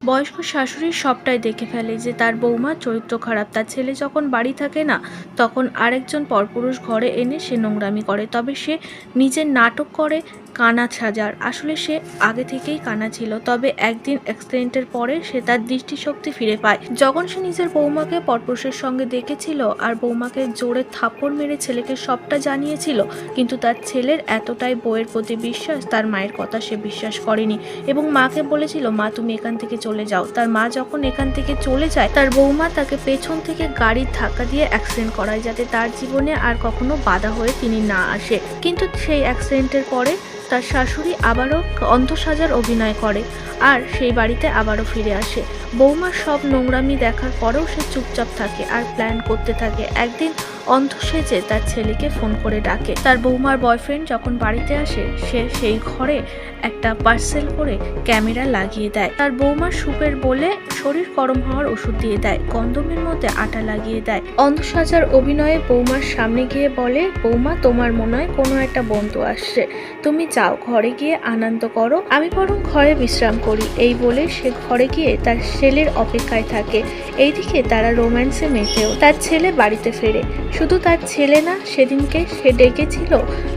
বয়স্ক শাশুড়ি সবটাই দেখে ফেলে যে তার বৌমার চরিত্র খারাপ। তার ছেলে যখন বাড়ি থাকে না, তখন আরেকজন পরপুরুষ ঘরে এনে সে নোংরামি করে। তবে সে নিজের নাটক করে কানা সাজার, আসলে সে আগে থেকেই কানা ছিল। তবে একদিন অ্যাক্সিডেন্টের পরে সে তার দৃষ্টিশক্তি ফিরে পায়। যখন সে নিজের বৌমাকে পরপুরুষের সঙ্গে দেখেছিল আর বৌমাকে জোরে থাপ্পড় মেরে ছেলেকে সবটা জানিয়েছিল, কিন্তু তার ছেলের এতটাই বউয়ের প্রতি বিশ্বাস, তার মায়ের কথা সে বিশ্বাস করেনি এবং মাকে বলেছিল, মা তুমি এখান থেকে চলে যাও। তার মা যখন এখান থেকে চলে যায়, তার বৌমা তাকে পেছন থেকে গাড়ির ধাক্কা দিয়ে অ্যাক্সিডেন্ট করায়, যাতে তার জীবনে আর কখনো বাধা হয়ে তিনি না আসে। কিন্তু সেই অ্যাক্সিডেন্টের পরে তার শাশুড়ি আবারও অন্ধ সাজার অভিনয় করে আর সেই বাড়িতে আবারও ফিরে আসে। বৌমার সব নোংরামি দেখার পরেও সে চুপচাপ থাকে আর প্ল্যান করতে থাকে। একদিন অন্ধ সেজে তার ছেলেকে ফোন করে ডাকে। তার বৌমার বয়ফ্রেন্ড যখন বাড়িতে আসে, সে সেই ঘরে একটা পার্সেল করে ক্যামেরা লাগিয়ে দেয়। তার বৌমার সুপের বলে শরীর গরম হওয়ার ওষুধ দিয়ে দেয়, কন্ডোমের মধ্যে আটা লাগিয়ে দেয়। অন্ধ সাজার অভিনয়ে বৌমার সামনে গিয়ে বলে, বৌমা তোমার মনে হয় কোনো একটা বন্ধু আসছে, তুমি যাও ঘরে গিয়ে আনন্দ করো, আমি বরং ঘরে বিশ্রাম করি। এই বলে সে ঘরে গিয়ে তার ছেলের অপেক্ষায় থাকে। এইদিকে তারা রোম্যান্সে মেতেও। তার ছেলে বাড়িতে ফেরে। শুধু তার ছেলে না, সেদিনকে সে ডেকেছিল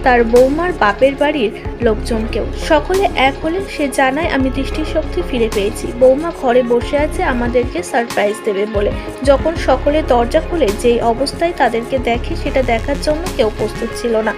তার বৌমার বাপের বাড়ির লোকজনকেও। সকলে এক হলে সে জানায়, আমি দৃষ্টিশক্তি ফিরে পেয়েছি, বৌমা ঘরে বসে আছে আমাদেরকে সারপ্রাইজ দেবে বলে। যখন সকলে দরজা খুলে যেই অবস্থায় তাদেরকে দেখে, সেটা দেখার জন্য কেউ প্রস্তুত ছিল না।